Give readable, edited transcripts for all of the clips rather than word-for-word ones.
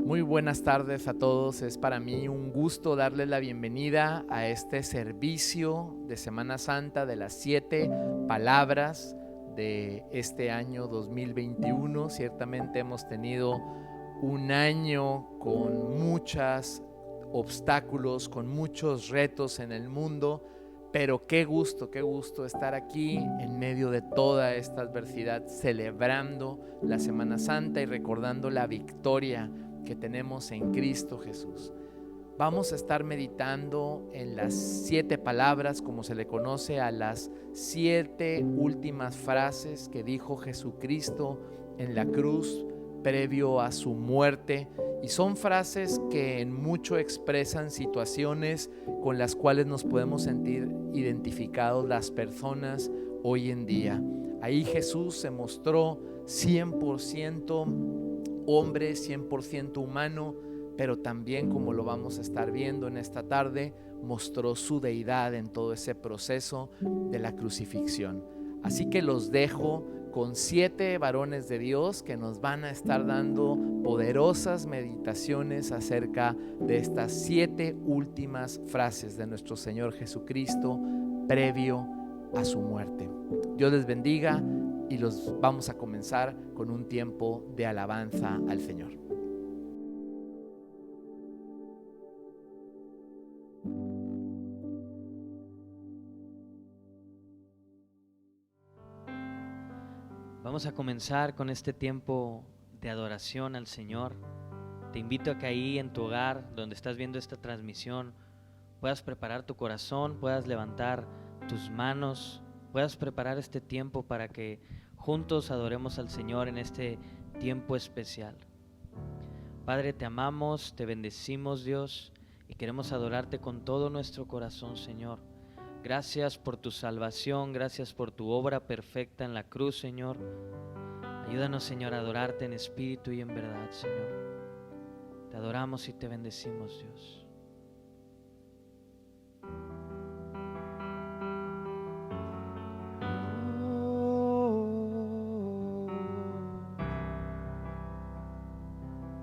Muy buenas tardes a todos. Es para mí un gusto darles la bienvenida a este servicio de Semana Santa de las 7 palabras de este año 2021. Ciertamente hemos tenido un año con muchos obstáculos, con muchos retos en el mundo, pero qué gusto estar aquí en medio de toda esta adversidad, celebrando la Semana Santa y recordando la victoria que tenemos en Cristo Jesús. Vamos a estar meditando en las 7 palabras, como se le conoce a las 7 últimas frases que dijo Jesucristo en la cruz previo a su muerte, y son frases que en mucho expresan situaciones con las cuales nos podemos sentir identificados las personas hoy en día. Ahí Jesús se mostró 100% hombre, 100% humano, pero también, como lo vamos a estar viendo en esta tarde, mostró su deidad en todo ese proceso de la crucifixión. Así que los dejo con 7 varones de Dios que nos van a estar dando poderosas meditaciones acerca de estas 7 últimas frases de nuestro Señor Jesucristo previo a su muerte. Dios les bendiga y los vamos a comenzar con un tiempo de alabanza al Señor. Vamos a comenzar con este tiempo de adoración al Señor. Te invito a que ahí en tu hogar, donde estás viendo esta transmisión, puedas preparar tu corazón, puedas levantar tus manos, puedas preparar este tiempo para que juntos adoremos al Señor en este tiempo especial. Padre, te amamos, te bendecimos, Dios, y queremos adorarte con todo nuestro corazón, Señor. Gracias por tu salvación, gracias por tu obra perfecta en la cruz, Señor. Ayúdanos, Señor, a adorarte en espíritu y en verdad, Señor. Te adoramos y te bendecimos, Dios.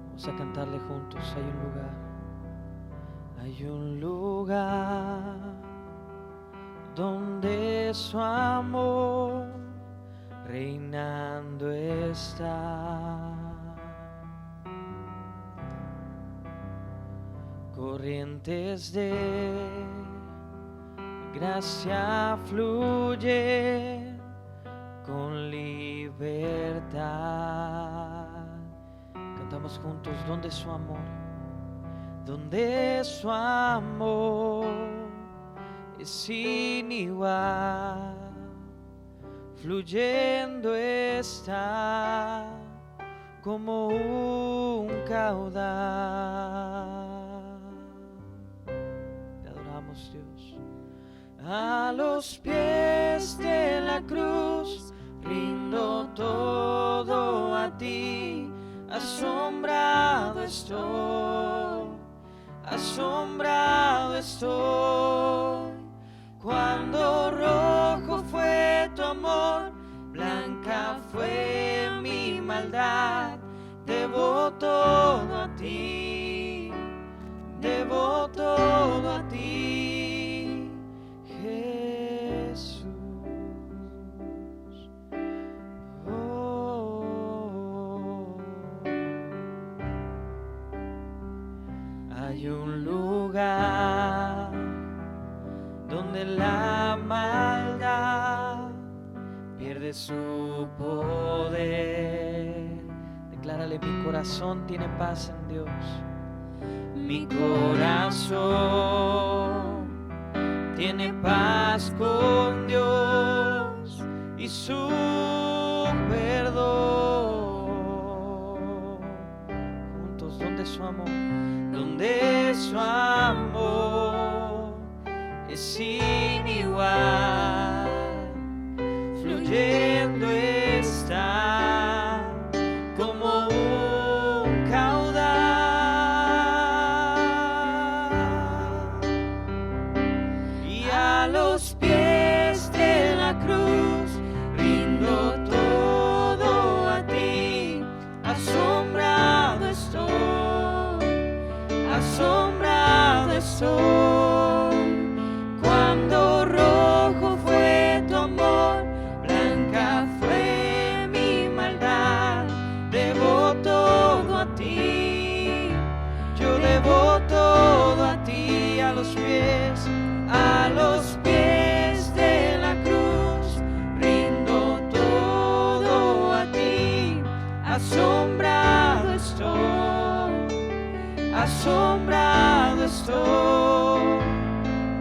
Vamos a cantarle juntos. Hay un lugar donde su amor reinando está. Corrientes de gracia fluyen con libertad. Cantamos juntos, donde su amor es sin igual, fluyendo está como un caudal. Te adoramos, Dios. A los pies de la cruz rindo todo a ti. Asombrado estoy, cuando rojo fue tu amor, blanca fue mi maldad. Debo todo a ti, debo todo a ti, Jesús. Hay un lugar donde la maldad pierde su poder. Declárale: mi corazón tiene paz en Dios. Mi corazón tiene paz con Dios y su perdón. Juntos, donde su amor, donde su amor es sin igual, fluyendo está como un caudal, y a los pies de la cruz rindo todo a ti. Asombrado estoy, cuando rojo fue tu amor, blanca fue mi maldad. Debo todo a ti, yo debo todo a ti. A los pies de la cruz rindo todo a ti. Asombrado estoy,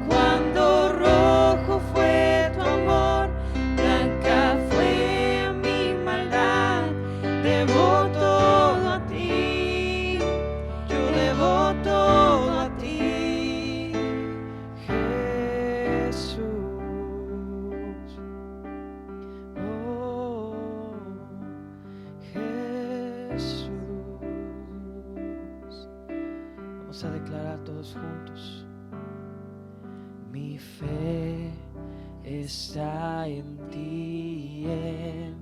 cuando rojo fue tu amor, blanca fue mi maldad. Debo todo a ti, yo debo todo a ti, Jesús. Oh, Jesús. Vamos a declarar todos juntos: mi fe está en ti, en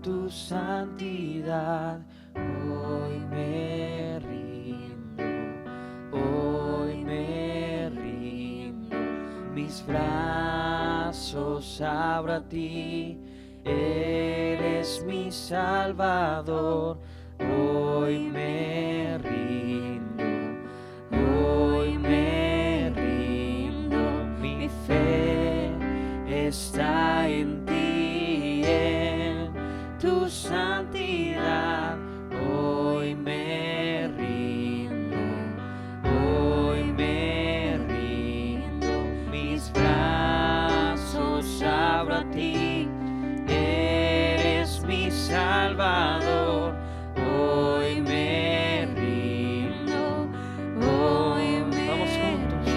tu santidad. Hoy me rindo, mis brazos abro a ti. Eres mi Salvador. Hoy me rindo, mi fe está en ti, en tu santidad. Hoy me rindo, mis brazos abro a ti. Eres mi Salvador. Hoy me rindo, vamos juntos.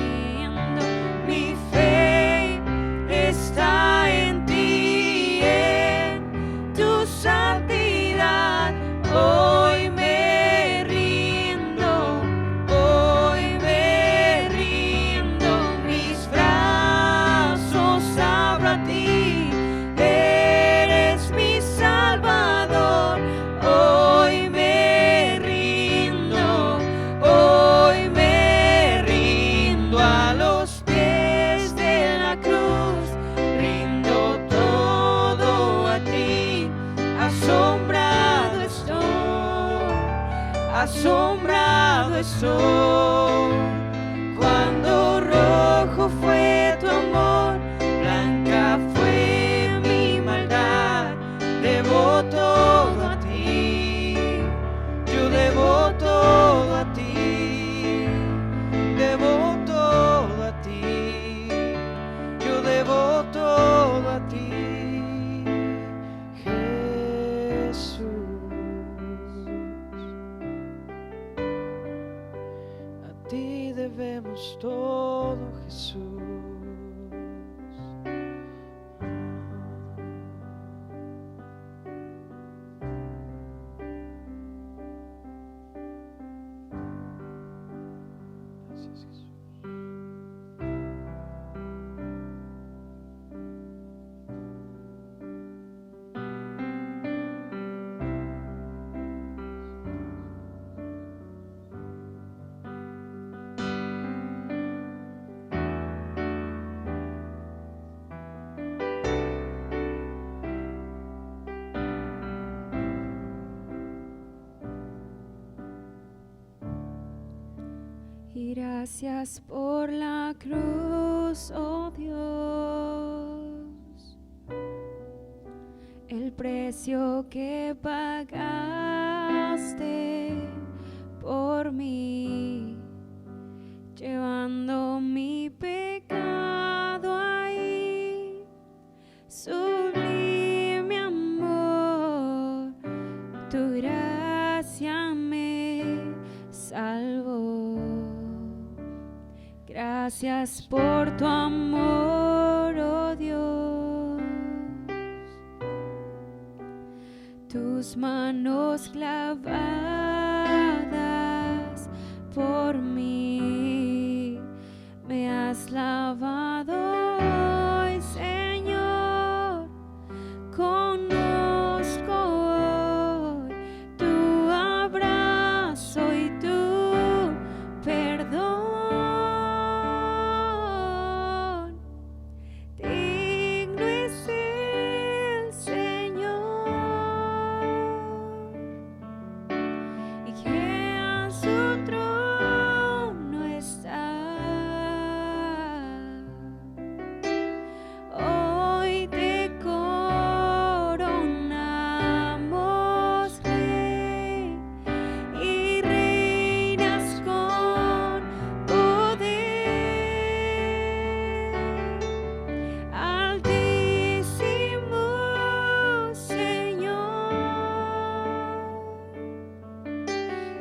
Mi fe está en ti, en tu santidad. Hoy me rindo, mis brazos abro a ti. Eres mi Salvador. Hoy me rindo, a los pies de la cruz rindo todo a ti. Asombrado estoy, cuando rojo fue tu amor, blanca fue mi maldad. Debo todo a ti, yo debo todo a ti, debo todo a ti, yo debo todo a ti, Jesús. A ti debemos todo, Jesús. Gracias, Jesús. Gracias por la cruz, oh Dios, el precio que pagaste por mí, llevando mi pecado ahí. Sublime amor, tu gracia me salvó. Gracias por tu amor, oh Dios. Tus manos clavadas por mí, me has lavado hoy, Señor. Conozco hoy tu abrazo y tu perdón. Digno es el Señor, y que a su trono está. Hoy te coronamos, Rey, y reinas con poder. Altísimo Señor,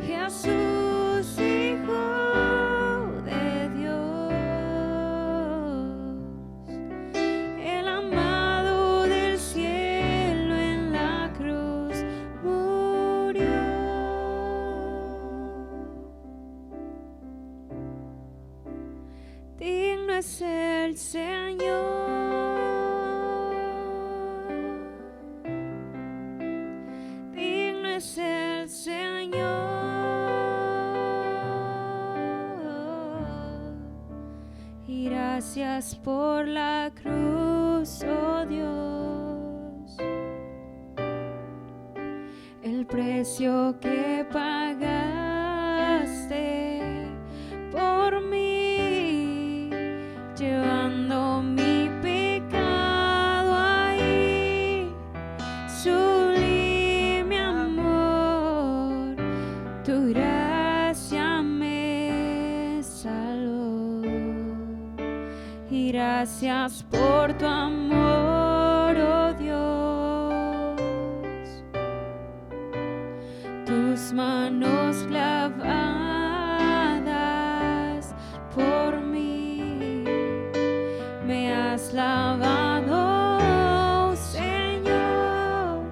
Jesús, Hijo de Dios, el amado del cielo en la cruz murió. Digno es el Señor, digno es el Señor, y gracias por la cruz, oh Dios, el precio que pagaste por mí, llevando mi pecado ahí. Sublime amor, tu gracia me salvó. Y gracias por tu amor, oh Dios. Tus manos clavadas por mí, me has lavado, Señor.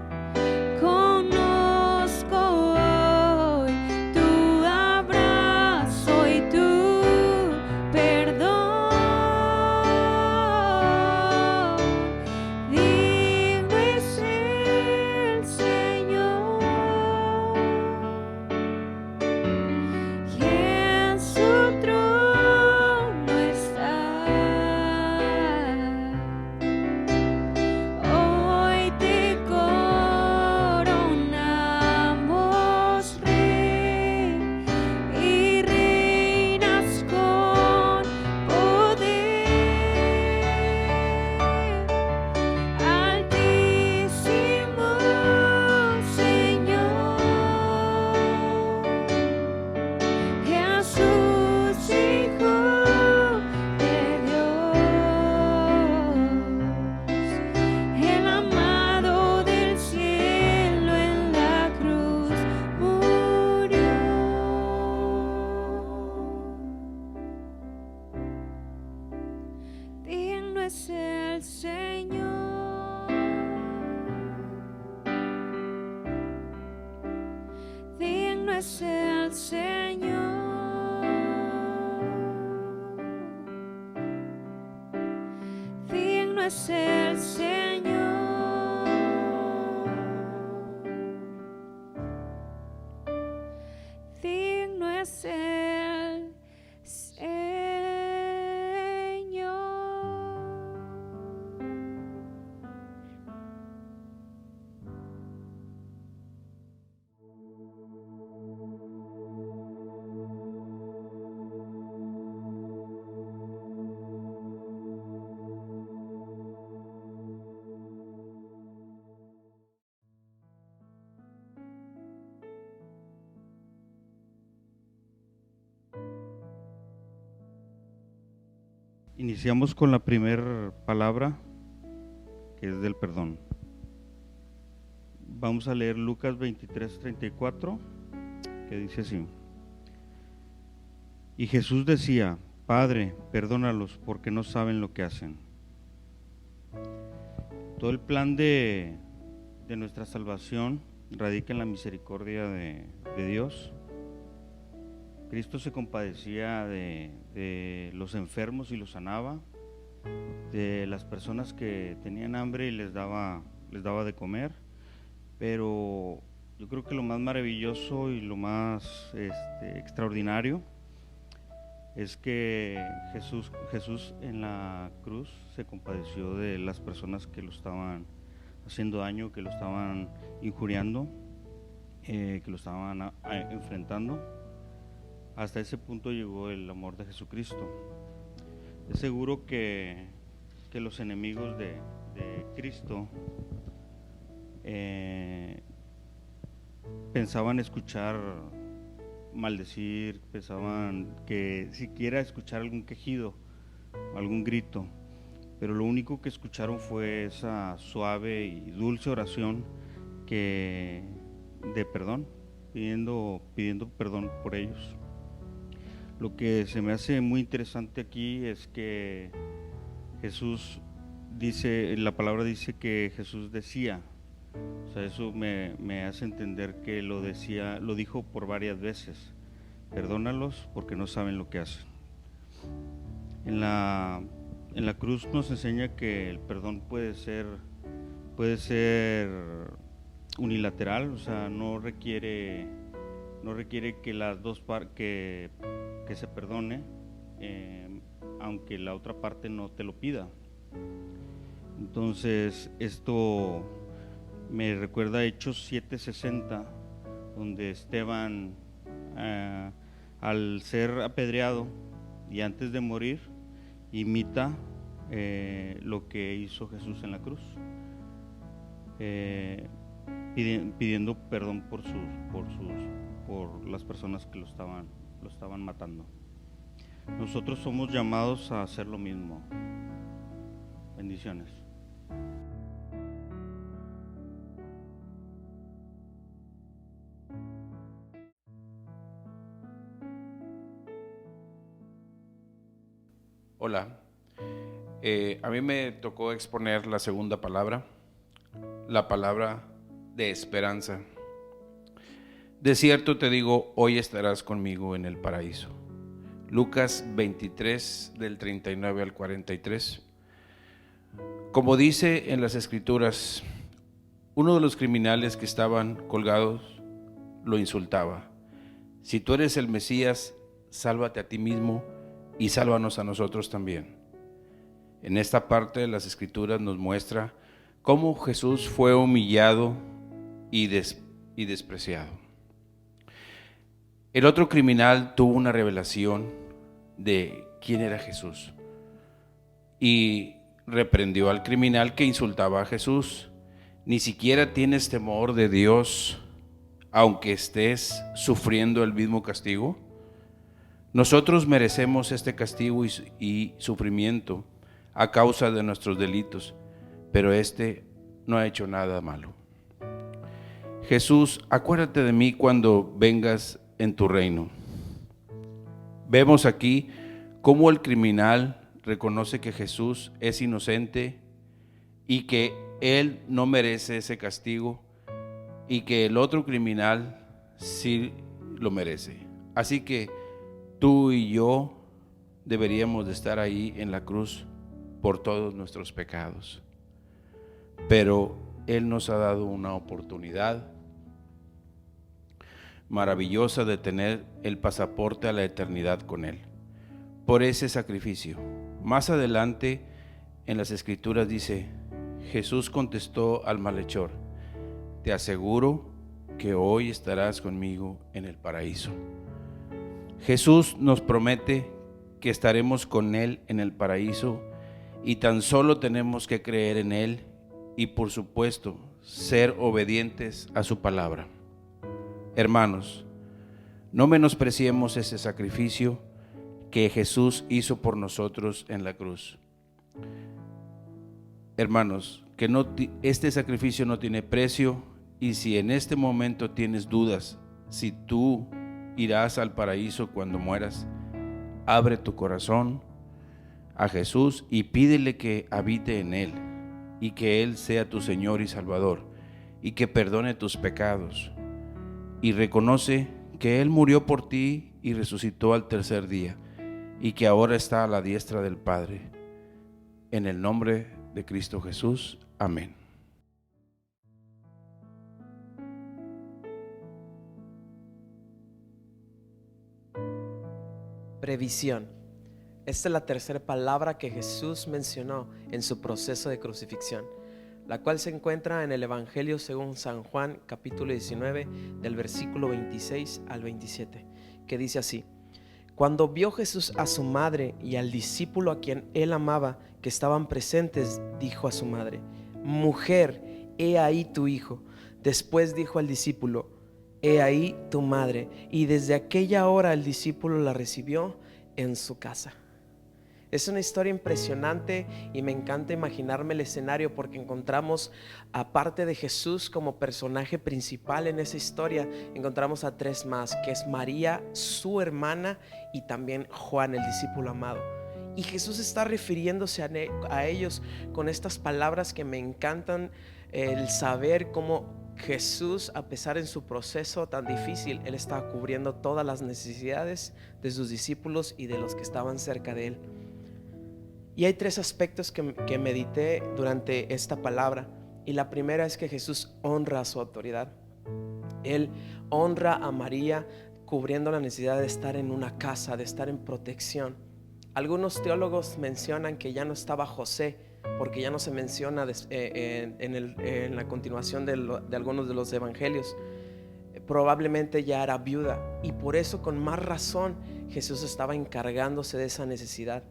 Conozco hoy tu abrazo y tu perdón. Digno es el Señor, y en su trono está. Hoy te coronamos, Rey, y reinas con poder. Altísimo Señor, Jesús, Hijo de Dios, el amado del cielo en la cruz murió. Digno es el Señor, digno es el Señor, digno es el Señor, digno es el Señor. Iniciamos con la primera palabra, que es del perdón. Vamos a leer Lucas 23:34, que dice así: Y Jesús decía: Padre, perdónalos porque no saben lo que hacen. Todo el plan de nuestra salvación radica en la misericordia de Dios. Cristo se compadecía de los enfermos y los sanaba, de las personas que tenían hambre y les daba de comer. Pero yo creo que lo más maravilloso y lo más extraordinario es que Jesús en la cruz se compadeció de las personas que lo estaban haciendo daño, que lo estaban injuriando, que lo estaban enfrentando. Hasta ese punto llegó el amor de Jesucristo. Es seguro que los enemigos de Cristo pensaban escuchar maldecir, pensaban que siquiera escuchar algún quejido, algún grito, pero lo único que escucharon fue esa suave y dulce oración de perdón, pidiendo perdón por ellos. Lo que se me hace muy interesante aquí es que Jesús dice, la palabra dice que Jesús decía, o sea, eso me hace entender que lo dijo por varias veces: perdónalos porque no saben lo que hacen. En la cruz nos enseña que el perdón puede ser unilateral, o sea, no requiere que las dos que se perdone, aunque la otra parte no te lo pida. Entonces esto me recuerda a Hechos 7:60, donde Esteban, al ser apedreado y antes de morir, imita lo que hizo Jesús en la cruz, pidiendo perdón por las personas que lo estaban matando. Nosotros somos llamados a hacer lo mismo. Bendiciones. Hola, a mí me tocó exponer la segunda palabra, la palabra de esperanza. De cierto te digo, hoy estarás conmigo en el paraíso. Lucas 23, del 39 al 43. Como dice en las Escrituras, uno de los criminales que estaban colgados lo insultaba: si tú eres el Mesías, sálvate a ti mismo y sálvanos a nosotros también. En esta parte de las Escrituras nos muestra cómo Jesús fue humillado y despreciado. El otro criminal tuvo una revelación de quién era Jesús y reprendió al criminal que insultaba a Jesús. Ni siquiera tienes temor de Dios, aunque estés sufriendo el mismo castigo. Nosotros merecemos este castigo y sufrimiento a causa de nuestros delitos, pero este no ha hecho nada malo. Jesús, acuérdate de mí cuando vengas en tu reino. Vemos aquí cómo el criminal reconoce que Jesús es inocente y que él no merece ese castigo, y que el otro criminal sí lo merece. Así que tú y yo deberíamos de estar ahí en la cruz por todos nuestros pecados. Pero Él nos ha dado una oportunidad maravillosa de tener el pasaporte a la eternidad con Él, por ese sacrificio. Más adelante en las Escrituras dice: Jesús contestó al malhechor: te aseguro que hoy estarás conmigo en el paraíso. Jesús nos promete que estaremos con Él en el paraíso, y tan solo tenemos que creer en Él y, por supuesto, ser obedientes a su palabra. Hermanos, no menospreciemos ese sacrificio que Jesús hizo por nosotros en la cruz. Hermanos, que este sacrificio no tiene precio, y si en este momento tienes dudas si tú irás al paraíso cuando mueras, abre tu corazón a Jesús y pídele que habite en él y que Él sea tu Señor y Salvador y que perdone tus pecados, y reconoce que Él murió por ti y resucitó al tercer día y que ahora está a la diestra del Padre. En el nombre de Cristo Jesús, amén. Previsión. Esta es la tercera palabra que Jesús mencionó en su proceso de crucifixión, la cual se encuentra en el Evangelio según San Juan, capítulo 19, del versículo 26 al 27, que dice así: Cuando vio Jesús a su madre y al discípulo a quien él amaba que estaban presentes, dijo a su madre: Mujer, he ahí tu hijo. Después dijo al discípulo: He ahí tu madre. Y desde aquella hora el discípulo la recibió en su casa. Es una historia impresionante y me encanta imaginarme el escenario, porque encontramos, aparte de Jesús como personaje principal en esa historia, encontramos a tres más, que es María, su hermana, y también Juan, el discípulo amado. Y Jesús está refiriéndose a ellos con estas palabras que me encantan, el saber cómo Jesús, a pesar en su proceso tan difícil, Él estaba cubriendo todas las necesidades de sus discípulos y de los que estaban cerca de Él. Y hay tres aspectos que medité durante esta palabra. Y la primera es que Jesús honra a su autoridad. Él honra a María cubriendo la necesidad de estar en una casa, de estar en protección. Algunos teólogos mencionan que ya no estaba José, porque ya no se menciona en la continuación de algunos de los evangelios. Probablemente ya era viuda, y por eso con más razón Jesús estaba encargándose de esa necesidad.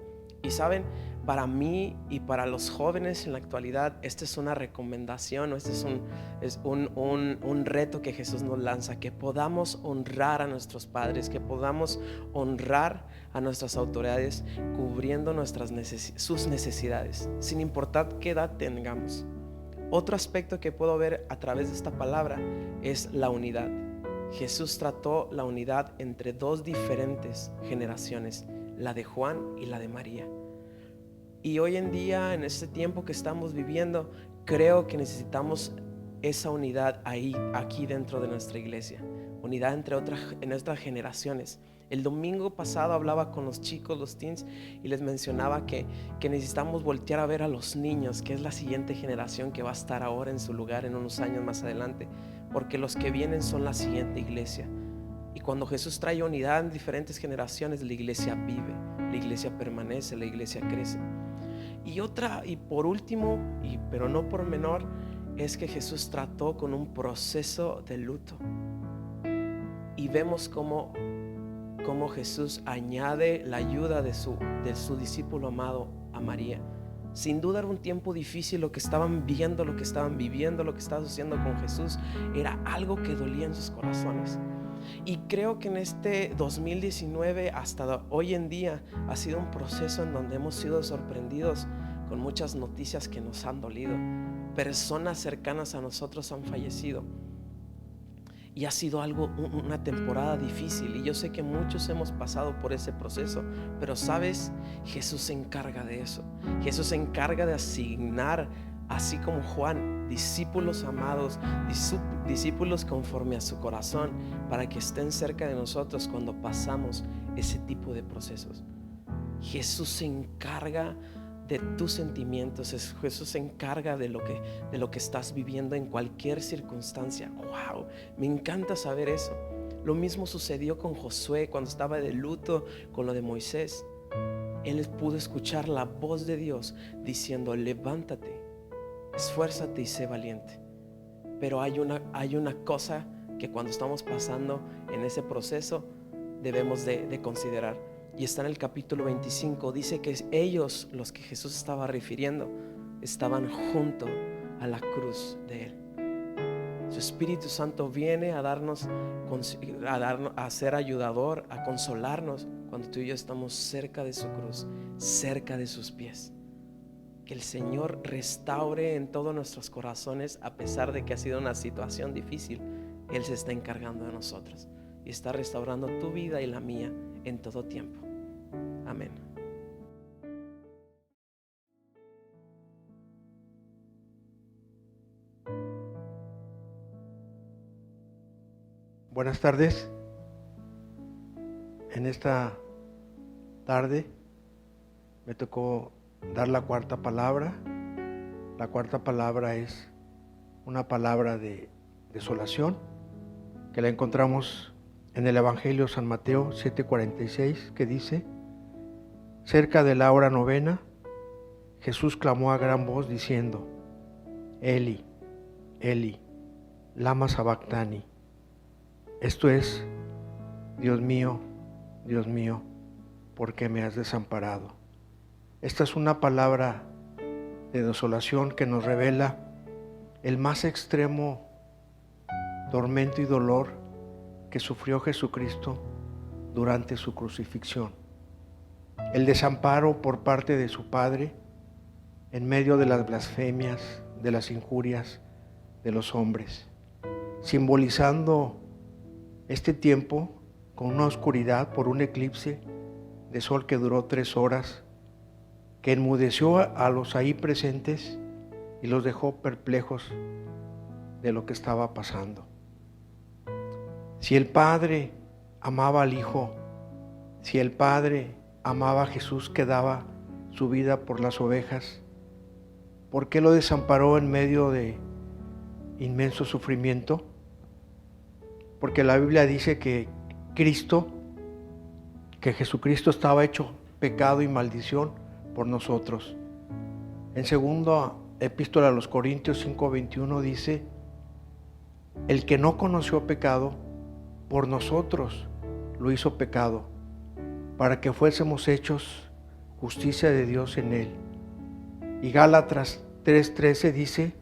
Y saben, para mí y para los jóvenes en la actualidad, esta es una recomendación, este es un reto que Jesús nos lanza: que podamos honrar a nuestros padres, que podamos honrar a nuestras autoridades, cubriendo sus necesidades, sin importar qué edad tengamos. Otro aspecto que puedo ver a través de esta palabra es la unidad. Jesús trató la unidad entre dos diferentes generaciones, la de Juan y la de María. Y hoy en día, en este tiempo que estamos viviendo, creo que necesitamos esa unidad aquí dentro de nuestra iglesia, unidad en otras generaciones. El domingo pasado hablaba con los chicos, los teens, y les mencionaba que necesitamos voltear a ver a los niños, que es la siguiente generación que va a estar ahora en su lugar en unos años más adelante, porque los que vienen son la siguiente iglesia. Y cuando Jesús trae unidad en diferentes generaciones, la iglesia vive, la iglesia permanece, la iglesia crece. Y por último, pero no por menor, es que Jesús trató con un proceso de luto. Y vemos cómo Jesús añade la ayuda de su discípulo amado a María. Sin duda era un tiempo difícil lo que estaban viendo, lo que estaban viviendo, lo que estaba sucediendo con Jesús. Era algo que dolía en sus corazones. Y creo que en este 2019 hasta hoy en día ha sido un proceso en donde hemos sido sorprendidos con muchas noticias que nos han dolido. Personas cercanas a nosotros han fallecido. Y ha sido una temporada difícil, y yo sé que muchos hemos pasado por ese proceso, pero sabes, Jesús se encarga de eso. Jesús se encarga de asignar, así como Juan, discípulos amados, discípulos conforme a su corazón, para que estén cerca de nosotros cuando pasamos ese tipo de procesos. Jesús se encarga de tus sentimientos. Jesús se encarga de lo que estás viviendo en cualquier circunstancia. Wow, me encanta saber eso. Lo mismo sucedió con Josué cuando estaba de luto con lo de Moisés. Él pudo escuchar la voz de Dios diciendo: levántate, esfuérzate y sé valiente. Pero hay una cosa que cuando estamos pasando en ese proceso debemos de considerar. Y está en el capítulo 25, dice que ellos, los que Jesús estaba refiriendo, estaban junto a la cruz de Él. Su Espíritu Santo viene a darnos, a ser ayudador, a consolarnos cuando tú y yo estamos cerca de su cruz, cerca de sus pies. Que el Señor restaure en todos nuestros corazones, a pesar de que ha sido una situación difícil. Él se está encargando de nosotros y está restaurando tu vida y la mía en todo tiempo. Amén. Buenas tardes. En esta tarde me tocó dar la cuarta palabra. La cuarta palabra es una palabra de desolación que la encontramos en el Evangelio San Mateo 7:46, que dice: cerca de la hora novena, Jesús clamó a gran voz diciendo: Eli, Eli, lama sabactani. Esto es: Dios mío, ¿por qué me has desamparado? Esta es una palabra de desolación que nos revela el más extremo tormento y dolor que sufrió Jesucristo durante su crucifixión. El desamparo por parte de su Padre en medio de las blasfemias, de las injurias de los hombres, simbolizando este tiempo con una oscuridad por un eclipse de sol que duró 3 horas, que enmudeció a los ahí presentes y los dejó perplejos de lo que estaba pasando. Si el Padre amaba al Hijo, si el Padre amaba a Jesús que daba su vida por las ovejas, ¿por qué lo desamparó en medio de inmenso sufrimiento? Porque la Biblia dice que Jesucristo estaba hecho pecado y maldición por nosotros. En segunda epístola a los Corintios 5:21 dice: el que no conoció pecado, por nosotros lo hizo pecado, para que fuésemos hechos justicia de Dios en él. Y Gálatas 3:13 dice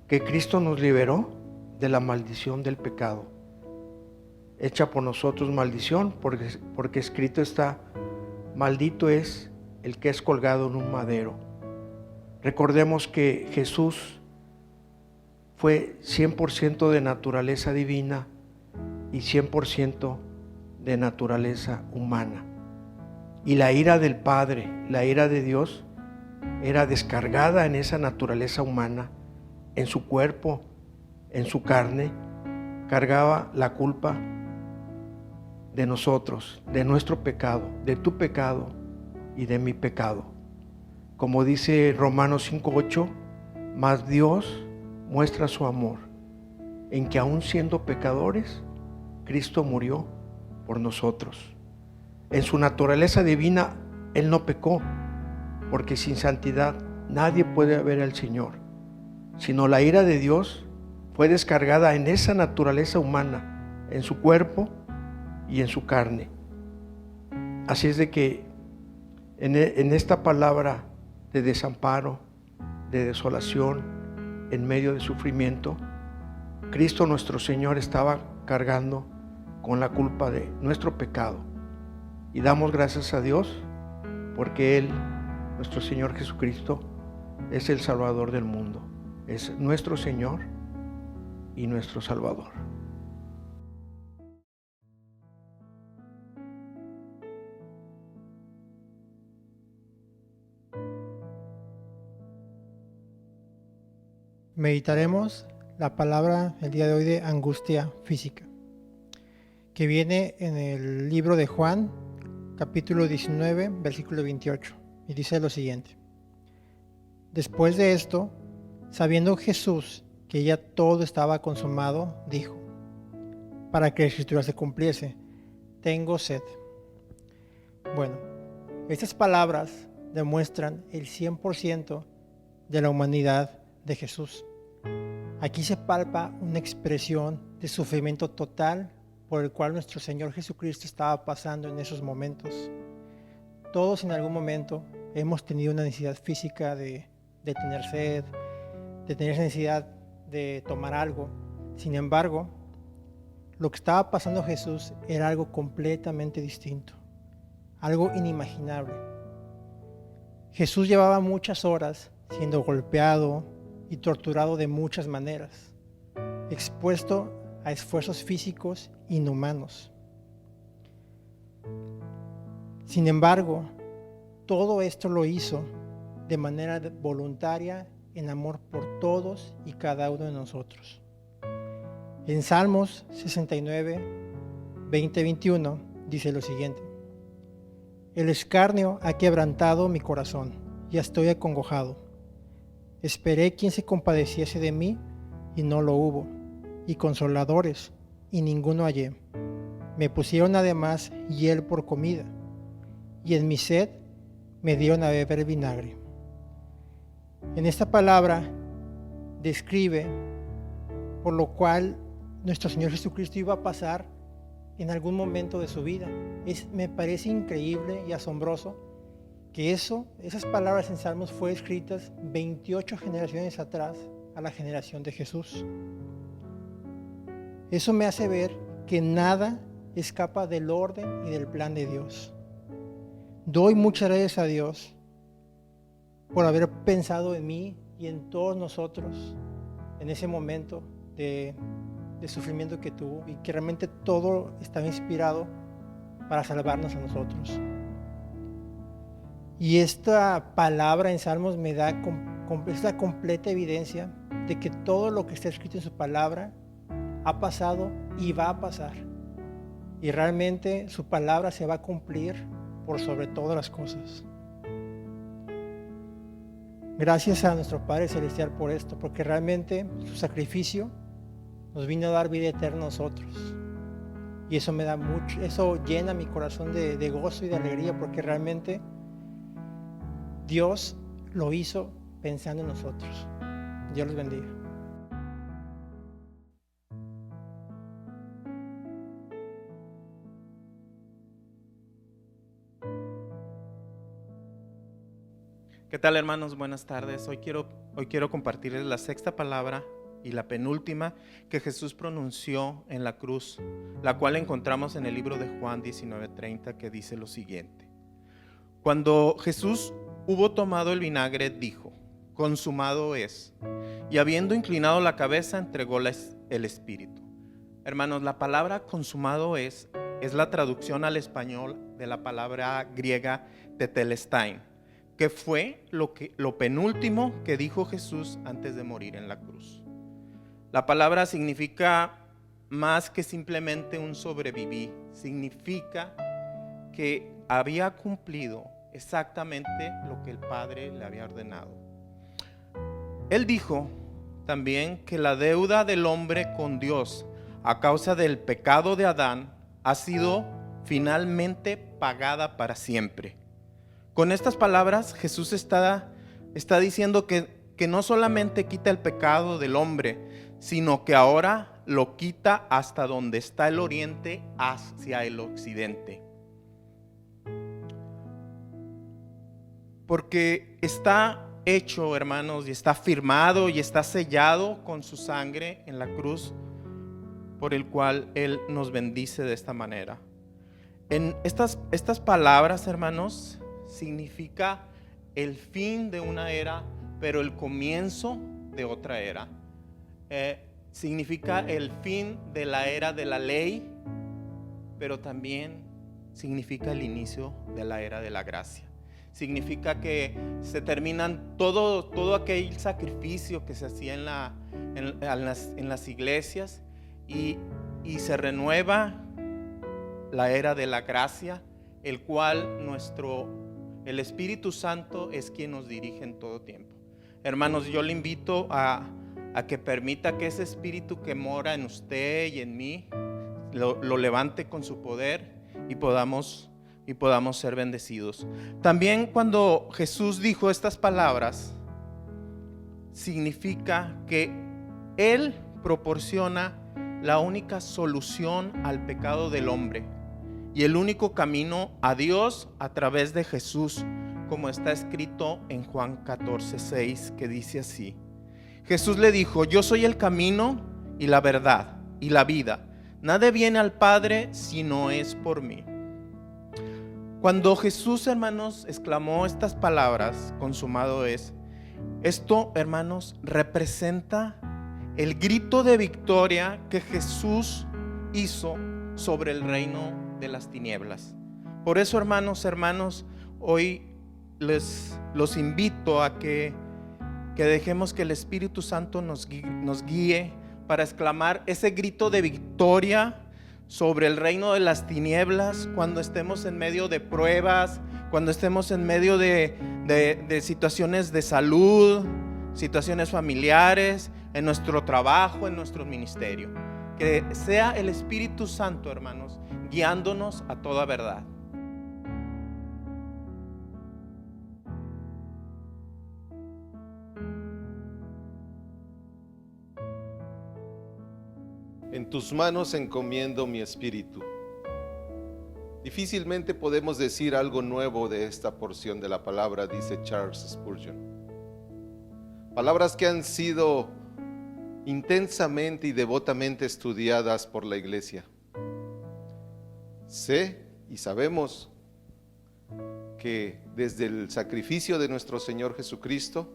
que Cristo nos liberó de la maldición del pecado, hecha por nosotros maldición, porque escrito está: maldito es el que es colgado en un madero. Recordemos que Jesús fue 100% de naturaleza divina y 100% de naturaleza humana. Y la ira del Padre, la ira de Dios, era descargada en esa naturaleza humana, en su cuerpo, en su carne. Cargaba la culpa de nosotros, de nuestro pecado, de tu pecado y de mi pecado. Como dice Romanos 5:8, mas Dios muestra su amor en que aun siendo pecadores, Cristo murió por nosotros. En su naturaleza divina, Él no pecó, porque sin santidad nadie puede ver al Señor, sino la ira de Dios fue descargada en esa naturaleza humana, en su cuerpo y en su carne. Así es de que en esta palabra de desamparo, de desolación, en medio de sufrimiento, Cristo nuestro Señor estaba cargando con la culpa de nuestro pecado. Y damos gracias a Dios porque Él, nuestro Señor Jesucristo, es el Salvador del mundo. Es nuestro Señor y nuestro Salvador. Meditaremos la palabra el día de hoy de angustia física, que viene en el libro de Juan, capítulo 19, versículo 28, y dice lo siguiente: después de esto, sabiendo Jesús que ya todo estaba consumado, dijo, para que la escritura se cumpliese: tengo sed. Bueno, estas palabras demuestran el 100% de la humanidad de Jesús. Aquí se palpa una expresión de sufrimiento total por el cual nuestro Señor Jesucristo estaba pasando en esos momentos. Todos en algún momento hemos tenido una necesidad física de tener sed, de tener necesidad de tomar algo, Sin embargo, lo que estaba pasando a Jesús era algo completamente distinto, algo inimaginable. Jesús llevaba muchas horas siendo golpeado y torturado de muchas maneras, expuesto a esfuerzos físicos inhumanos. Sin embargo, todo esto lo hizo de manera voluntaria, en amor por todos y cada uno de nosotros. En Salmos 69, 20-21 dice lo siguiente: el escarnio ha quebrantado mi corazón, ya estoy acongojado. Esperé quien se compadeciese de mí, y no lo hubo, y consoladores, y ninguno hallé. Me pusieron además hiel por comida, y en mi sed me dieron a beber vinagre. En esta palabra describe por lo cual nuestro Señor Jesucristo iba a pasar en algún momento de su vida. Me parece increíble y asombroso que esas palabras en Salmos fue escritas 28 generaciones atrás a la generación de Jesús. Eso me hace ver que nada escapa del orden y del plan de Dios. Doy muchas gracias a Dios por haber pensado en mí y en todos nosotros en ese momento de sufrimiento que tuvo, y que realmente todo estaba inspirado para salvarnos a nosotros. Y esta palabra en Salmos me da es la completa evidencia de que todo lo que está escrito en su palabra ha pasado y va a pasar. Y realmente su palabra se va a cumplir por sobre todas las cosas. Gracias a nuestro Padre Celestial por esto, porque realmente su sacrificio nos vino a dar vida eterna a nosotros. Y eso me da mucho, eso llena mi corazón de gozo y de alegría, porque realmente Dios lo hizo pensando en nosotros. Dios los bendiga. ¿Qué tal, hermanos? Buenas tardes. Hoy quiero compartirles la sexta palabra y la penúltima que Jesús pronunció en la cruz, la cual encontramos en el libro de Juan 19:30, que dice lo siguiente: cuando Jesús hubo tomado el vinagre, dijo: consumado es, y habiendo inclinado la cabeza, entregó el espíritu. Hermanos, la palabra consumado es la traducción al español de la palabra griega tetelestai, que fue lo penúltimo que dijo Jesús antes de morir en la cruz. La palabra significa más que simplemente un sobreviví, significa que había cumplido exactamente lo que el Padre le había ordenado. Él dijo también que la deuda del hombre con Dios a causa del pecado de Adán ha sido finalmente pagada para siempre. Con estas palabras Jesús está diciendo que no solamente quita el pecado del hombre, sino que ahora lo quita hasta donde está el oriente, hacia el occidente. Porque está hecho, hermanos, y está firmado y está sellado con su sangre en la cruz, por el cual Él nos bendice de esta manera. En estas palabras, hermanos, significa el fin de una era, pero el comienzo de otra era. Significa el fin de la era de la ley, pero también significa el inicio de la era de la gracia. Significa que se terminan todo aquel sacrificio que se hacía en las iglesias, y se renueva la era de la gracia, el cual el Espíritu Santo es quien nos dirige en todo tiempo. Hermanos, yo le invito a que permita que ese Espíritu que mora en usted y en mí lo levante con su poder y podamos ser bendecidos. También cuando Jesús dijo estas palabras, significa que Él proporciona la única solución al pecado del hombre y el único camino a Dios a través de Jesús, como está escrito en Juan 14:6, que dice así: Jesús le dijo: yo soy el camino y la verdad y la vida. Nadie viene al Padre si no es por mí. Cuando Jesús, hermanos, exclamó estas palabras, consumado es, esto, hermanos, representa el grito de victoria que Jesús hizo sobre el reino de las tinieblas. Por eso, hermanos, hoy los invito a que dejemos que el Espíritu Santo nos guíe para exclamar ese grito de victoria sobre el reino de las tinieblas cuando estemos en medio de pruebas, cuando estemos en medio de situaciones de salud, situaciones familiares, en nuestro trabajo, en nuestro ministerio. Que sea el Espíritu Santo, hermanos, guiándonos a toda verdad. En tus manos encomiendo mi espíritu. Difícilmente podemos decir algo nuevo de esta porción de la palabra, dice Charles Spurgeon. Palabras que han sido intensamente y devotamente estudiadas por la iglesia. Sé y sabemos que desde el sacrificio de nuestro Señor Jesucristo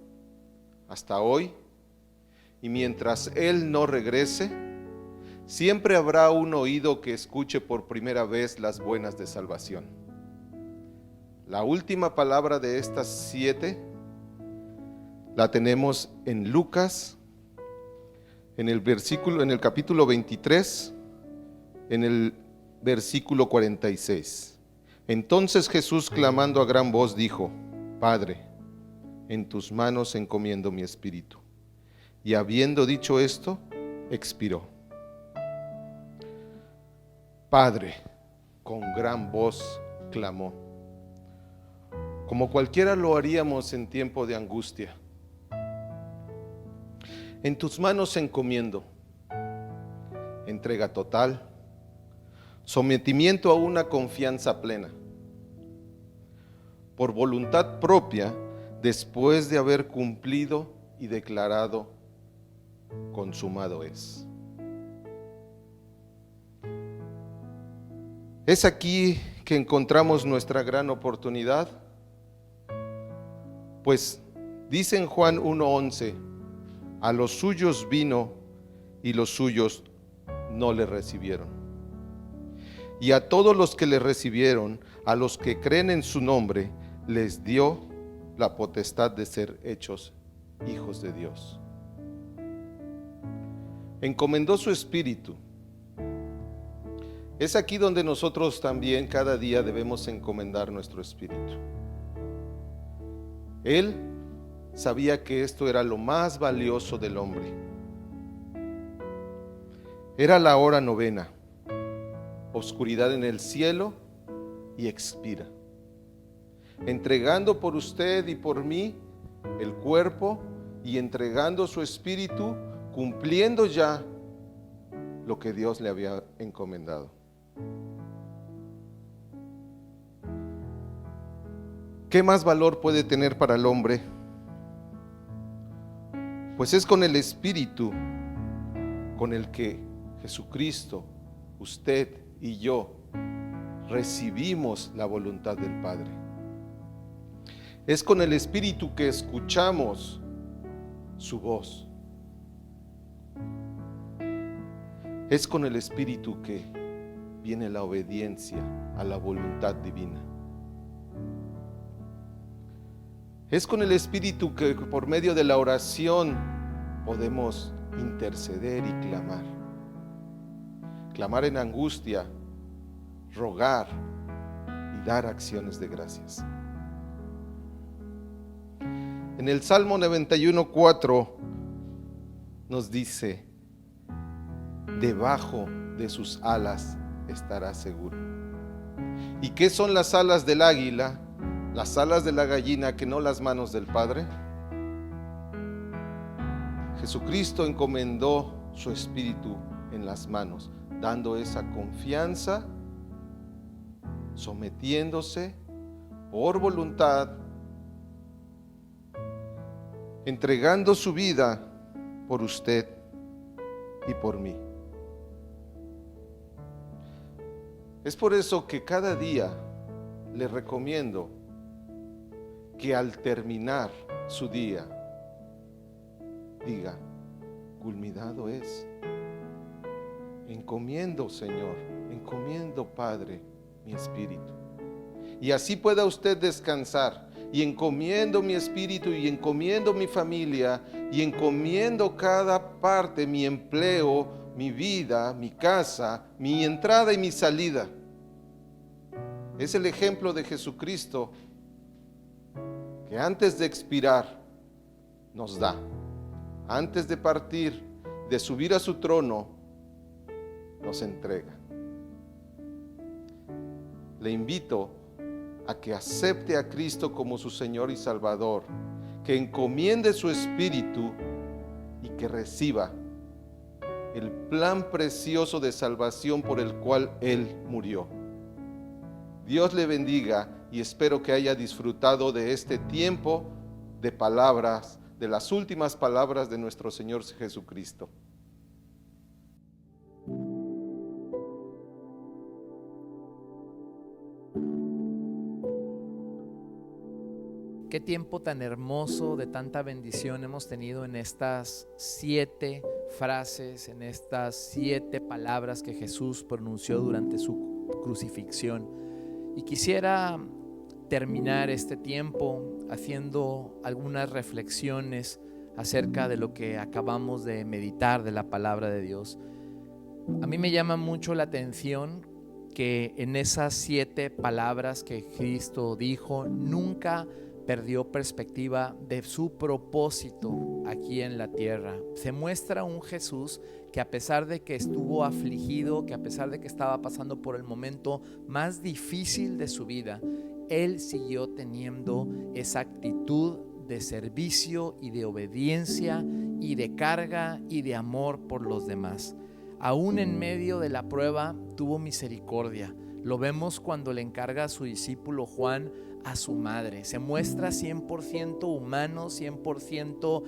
hasta hoy, y mientras Él no regrese, siempre habrá un oído que escuche por primera vez las buenas de salvación. La última palabra de estas 7 la tenemos en Lucas, en el capítulo 23, en el versículo 46. Entonces Jesús, clamando a gran voz, dijo: Padre, en tus manos encomiendo mi espíritu. Y habiendo dicho esto, expiró. Padre, con gran voz clamó, como cualquiera lo haríamos en tiempo de angustia. En tus manos encomiendo. Entrega total, sometimiento a una confianza plena. Por voluntad propia, después de haber cumplido y declarado, consumado es. Es aquí que encontramos nuestra gran oportunidad, pues dice en Juan 1:11, a los suyos vino y los suyos no le recibieron. Y a todos los que le recibieron, a los que creen en su nombre, les dio la potestad de ser hechos hijos de Dios. Encomendó su espíritu. Es aquí donde nosotros también cada día debemos encomendar nuestro espíritu. Él sabía que esto era lo más valioso del hombre. Era la hora 9, oscuridad en el cielo, y expira, entregando por usted y por mí el cuerpo y entregando su espíritu, cumpliendo ya lo que Dios le había encomendado. ¿Qué más valor puede tener para el hombre? Pues es con el espíritu con el que Jesucristo, usted y yo recibimos la voluntad del Padre. Es con el espíritu que escuchamos su voz. Es con el espíritu que viene la obediencia a la voluntad divina. Es con el espíritu que por medio de la oración podemos interceder y clamar. Clamar en angustia, rogar y dar acciones de gracias. En el Salmo 91:4 nos dice: debajo de sus alas estará seguro. ¿Y qué son las alas del águila? Las alas de la gallina, que no las manos del Padre. Jesucristo encomendó su espíritu en las manos, dando esa confianza, sometiéndose por voluntad, entregando su vida por usted y por mí. Es por eso que cada día le recomiendo que al terminar su día diga: culminado es. Encomiendo, Señor, encomiendo, Padre, mi espíritu. Y así pueda usted descansar. Y encomiendo mi espíritu, y encomiendo mi familia, y encomiendo cada parte, mi empleo, mi vida, mi casa, mi entrada y mi salida. Es el ejemplo de Jesucristo que antes de expirar nos da. Antes de partir, de subir a su trono, nos entrega. Le invito a que acepte a Cristo como su Señor y Salvador, que encomiende su espíritu y que reciba el plan precioso de salvación por el cual Él murió. Dios le bendiga y espero que haya disfrutado de este tiempo de palabras, de las últimas palabras de nuestro Señor Jesucristo. Qué tiempo tan hermoso, de tanta bendición hemos tenido en estas 7 frases, en estas 7 palabras que Jesús pronunció durante su crucifixión. Y quisiera terminar este tiempo haciendo algunas reflexiones acerca de lo que acabamos de meditar de la palabra de Dios. A mí me llama mucho la atención que en esas 7 palabras que Cristo dijo, nunca perdió perspectiva de su propósito aquí en la tierra. Se muestra un Jesús que, a pesar de que estuvo afligido, que a pesar de que estaba pasando por el momento más difícil de su vida, Él siguió teniendo esa actitud de servicio y de obediencia y de carga y de amor por los demás. Aún en medio de la prueba tuvo misericordia. Lo vemos cuando le encarga a su discípulo Juan a su madre. Se muestra 100% humano, 100%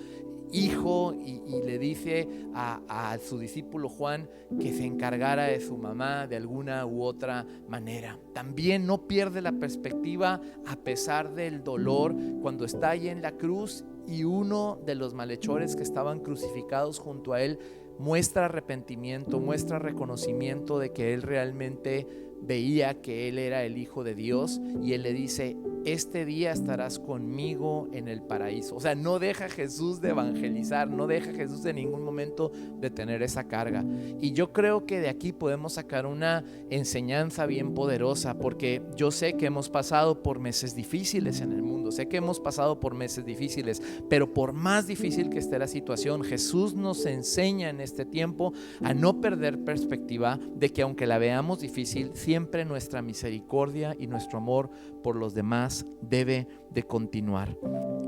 hijo, y le dice a su discípulo Juan que se encargara de su mamá de alguna u otra manera. También no pierde la perspectiva a pesar del dolor cuando está ahí en la cruz y uno de los malhechores que estaban crucificados junto a él muestra arrepentimiento, muestra reconocimiento de que él realmente veía que él era el Hijo de Dios, y él le dice: este día estarás conmigo en el paraíso. O sea, no deja Jesús de evangelizar, no deja Jesús en ningún momento de tener esa carga. Y yo creo que de aquí podemos sacar una enseñanza bien poderosa, porque yo sé que hemos pasado por meses difíciles en el mundo, sé que hemos pasado por meses difíciles, pero por más difícil que esté la situación, Jesús nos enseña en este tiempo a no perder perspectiva de que aunque la veamos difícil, siempre nuestra misericordia y nuestro amor por los demás debe de continuar.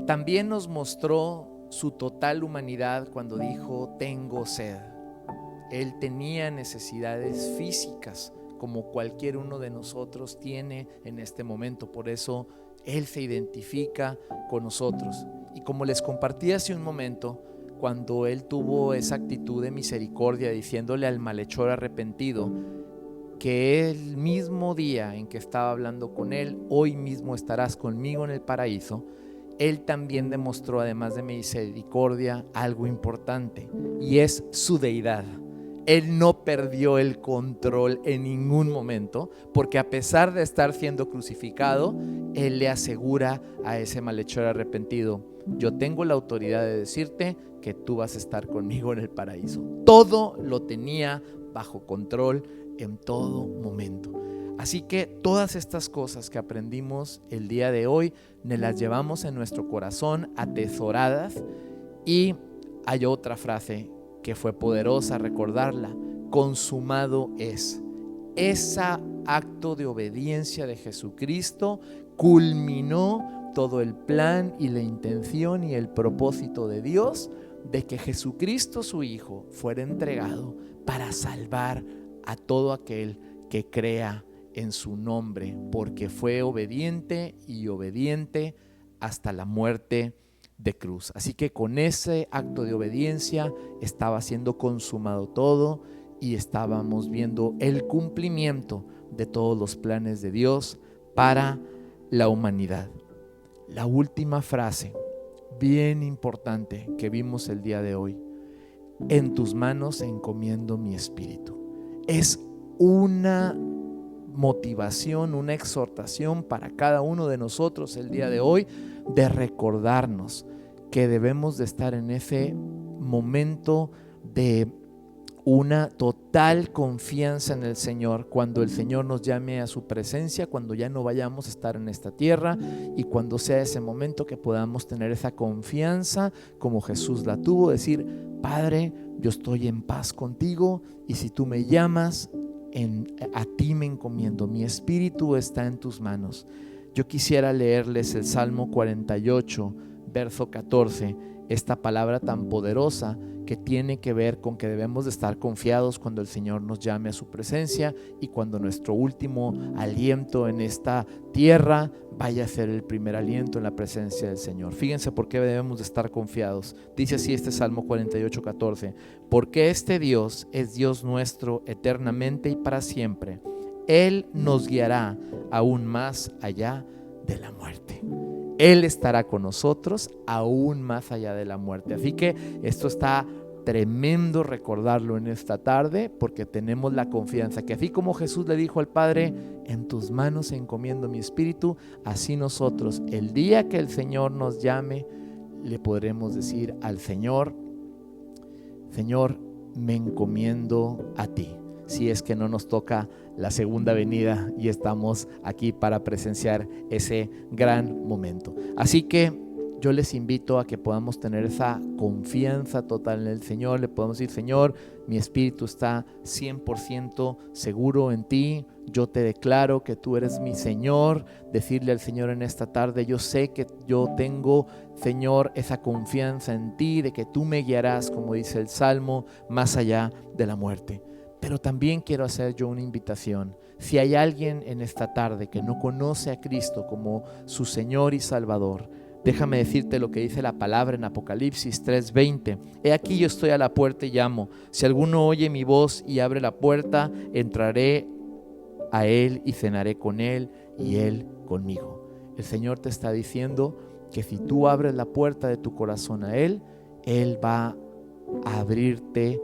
También nos mostró su total humanidad cuando dijo: tengo sed. Él tenía necesidades físicas como cualquier uno de nosotros tiene en este momento. Por eso Él se identifica con nosotros. Y como les compartí hace un momento, cuando Él tuvo esa actitud de misericordia diciéndole al malhechor arrepentido que el mismo día en que estaba hablando con él, hoy mismo estarás conmigo en el paraíso, Él también demostró, además de misericordia, algo importante, y es su deidad. Él no perdió el control en ningún momento, porque a pesar de estar siendo crucificado, Él le asegura a ese malhechor arrepentido: yo tengo la autoridad de decirte que tú vas a estar conmigo en el paraíso. Todo lo tenía bajo control en todo momento. Así que todas estas cosas que aprendimos el día de hoy, nos las llevamos en nuestro corazón atesoradas. Y hay otra frase que fue poderosa recordarla: consumado es. Ese acto de obediencia de Jesucristo culminó todo el plan y la intención y el propósito de Dios de que Jesucristo, su Hijo, fuera entregado para salvar a todo aquel que crea en su nombre, porque fue obediente y obediente hasta la muerte de cruz. Así que con ese acto de obediencia estaba siendo consumado todo y estábamos viendo el cumplimiento de todos los planes de Dios para la humanidad. La última frase, bien importante, que vimos el día de hoy: en tus manos encomiendo mi espíritu. Es una motivación, una exhortación para cada uno de nosotros el día de hoy, de recordarnos que debemos de estar en ese momento de una total confianza en el Señor, cuando el Señor nos llame a su presencia, cuando ya no vayamos a estar en esta tierra, y cuando sea ese momento que podamos tener esa confianza como Jesús la tuvo, decir: Padre, yo estoy en paz contigo, y si tú me llamas, a ti me encomiendo, mi espíritu está en tus manos. Yo quisiera leerles el Salmo 48, verso 14, esta palabra tan poderosa que tiene que ver con que debemos de estar confiados cuando el Señor nos llame a su presencia, y cuando nuestro último aliento en esta tierra vaya a ser el primer aliento en la presencia del Señor. Fíjense por qué debemos de estar confiados. Dice así este Salmo 48, 14: porque este Dios es Dios nuestro eternamente y para siempre. Él nos guiará aún más allá de la muerte. Él estará con nosotros aún más allá de la muerte. Así que esto está tremendo recordarlo en esta tarde, porque tenemos la confianza que así como Jesús le dijo al Padre: en tus manos encomiendo mi espíritu, así nosotros, el día que el Señor nos llame, le podremos decir al Señor: Señor, me encomiendo a ti. Si es que no nos toca la segunda venida y estamos aquí para presenciar ese gran momento. Así que yo les invito a que podamos tener esa confianza total en el Señor. Le podemos decir: Señor, mi espíritu está 100% seguro en ti. Yo te declaro que tú eres mi Señor. Decirle al Señor en esta tarde: yo sé que yo tengo, Señor, esa confianza en ti, de que tú me guiarás, como dice el Salmo, más allá de la muerte. Pero también quiero hacer yo una invitación. Si hay alguien en esta tarde que no conoce a Cristo como su Señor y Salvador, déjame decirte lo que dice la palabra en Apocalipsis 3:20. He aquí, yo estoy a la puerta y llamo. Si alguno oye mi voz y abre la puerta, entraré a él y cenaré con él y él conmigo. El Señor te está diciendo que si tú abres la puerta de tu corazón a Él, Él va a abrirte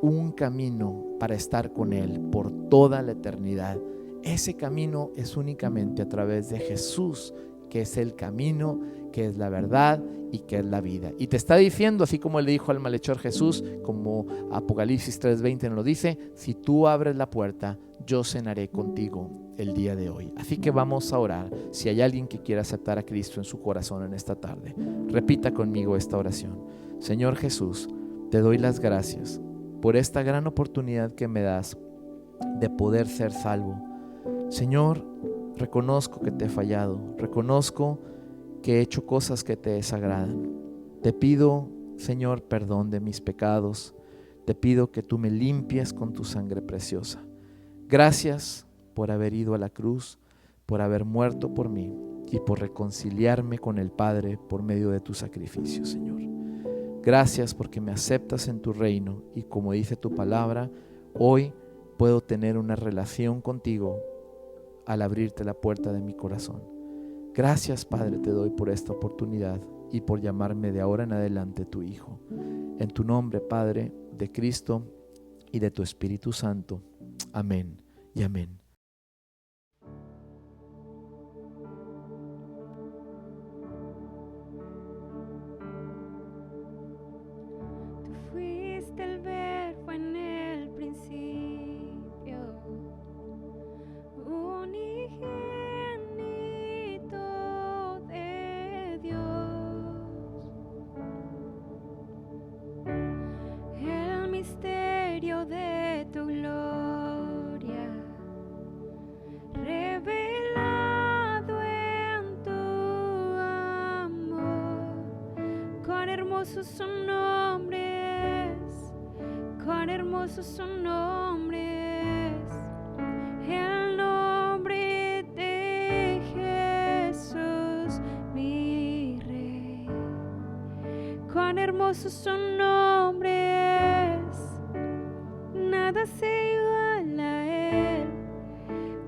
un camino para estar con Él por toda la eternidad. Ese camino es únicamente a través de Jesús, que es el camino, que es la verdad y que es la vida. Y te está diciendo, así como le dijo al malhechor Jesús, como Apocalipsis 3:20 nos lo dice: si tú abres la puerta, yo cenaré contigo el día de hoy. Así que vamos a orar. Si hay alguien que quiera aceptar a Cristo en su corazón en esta tarde, repita conmigo esta oración. Señor Jesús, te doy las gracias por esta gran oportunidad que me das de poder ser salvo. Señor, reconozco que te he fallado, reconozco que he hecho cosas que te desagradan. Te pido, Señor, perdón de mis pecados. Te pido que tú me limpies con tu sangre preciosa. Gracias por haber ido a la cruz, por haber muerto por mí y por reconciliarme con el Padre por medio de tu sacrificio, Señor. Gracias porque me aceptas en tu reino y, como dice tu palabra, hoy puedo tener una relación contigo al abrirte la puerta de mi corazón. Gracias, Padre, te doy por esta oportunidad y por llamarme de ahora en adelante tu Hijo. En tu nombre, Padre, de Cristo y de tu Espíritu Santo. Amén y amén. Tú fuiste el verbo en el principio, unigénito de Dios. El misterio de tu gloria, revelado en tu amor. Cuán hermosos son nombres, cuán hermosos son nombres. El nombre de Jesús, mi Rey. cuán hermoso su nombre es, nada se iguala a él.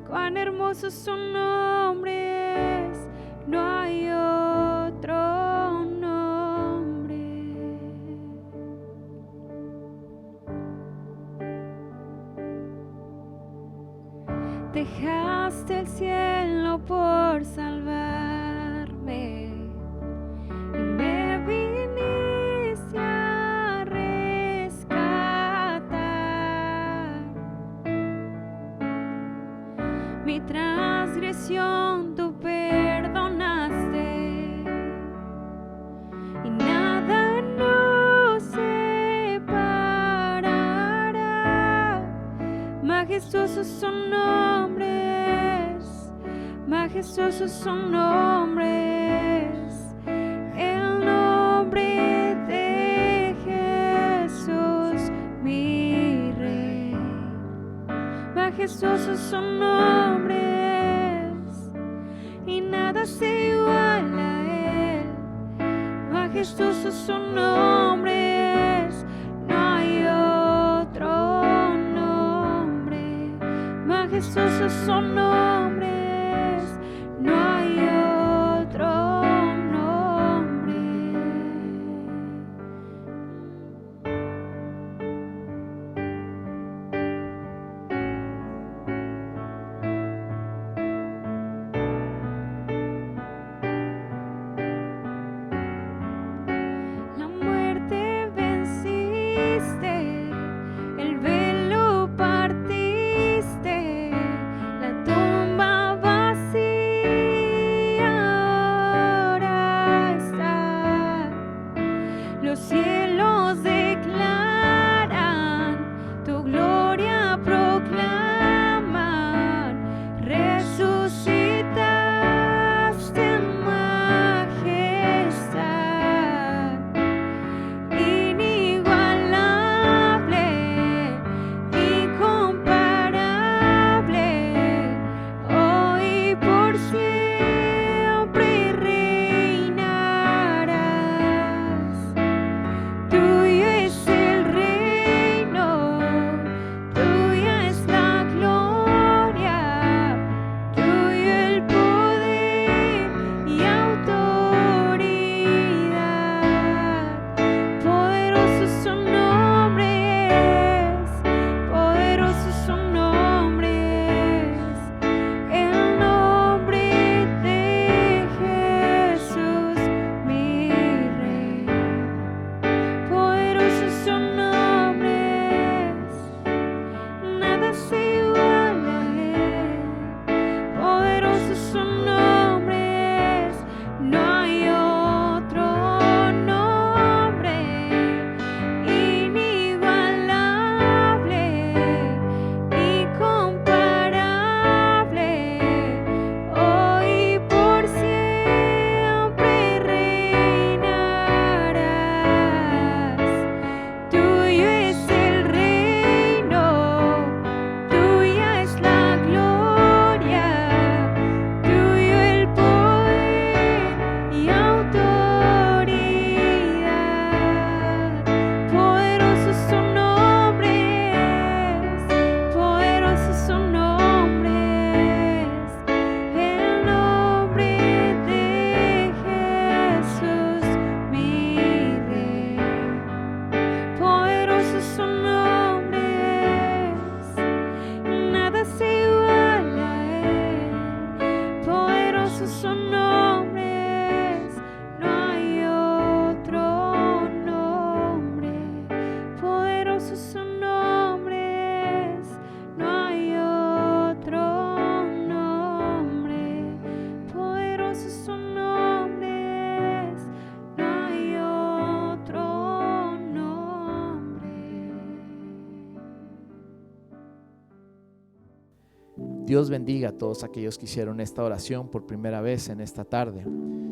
Cuán hermoso su nombre es, no hay otro nombre. Dejaste el cielo por salvarme y me viniste a rescatar. Mi transgresión tú perdonaste y nada nos separará. Majestuosos son nombres, majestuosos son nombres. El nombre de Jesús, mi Rey. Majestuosos son nombres y nada se iguala a él. Majestuosos son nombres, no hay otro nombre. Majestuosos son nombres, no hay otro nombre. La muerte venciste, el velo partiste, la tumba vacía ahora está. Los cielos declaran, tu gloria proclaman, resucitaste en majestad. Inigualable, incomparable, hoy por siempre reinarás. Tuyo es el reino, tuya es la gloria, tuyo el poder y autoridad. Poderosos son nombres, poderosos son nombres. El nombre de Jesús, mi Rey. Poderosos son nombres, nada se iguala a él. Poderosos son nombres, no hay otro nombre. Inigualable, incomparable, hoy por siempre reinarás. Tuyo es el reino, tuya es la gloria, tuyo el poder y autoridad. Poderosos son nombres, poderosos son nombres. El nombre de Jesús, mi Rey. Poderosos son nombres, nada se iguala a él. Poderosos son nombres, no hay otro nombre. Poderosos son nombres, no hay otro nombre. Poderosos son nombres, no hay otro nombre. Dios bendiga a todos aquellos que hicieron esta oración por primera vez en esta tarde,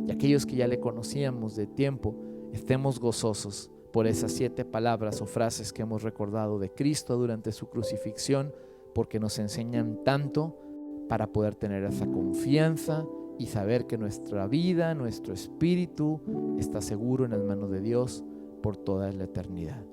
y aquellos que ya le conocíamos de tiempo. Estemos gozosos por esas 7 palabras o frases que hemos recordado de Cristo durante su crucifixión, porque nos enseñan tanto para poder tener esa confianza y saber que nuestra vida, nuestro espíritu está seguro en las manos de Dios, por toda la eternidad.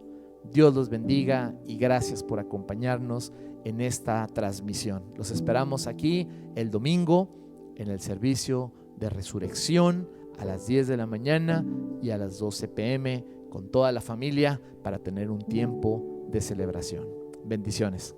Dios los bendiga y gracias por acompañarnos en esta transmisión. Los esperamos aquí el domingo en el servicio de resurrección a las 10 de la mañana y a las 12 p.m. con toda la familia para tener un tiempo de celebración. Bendiciones.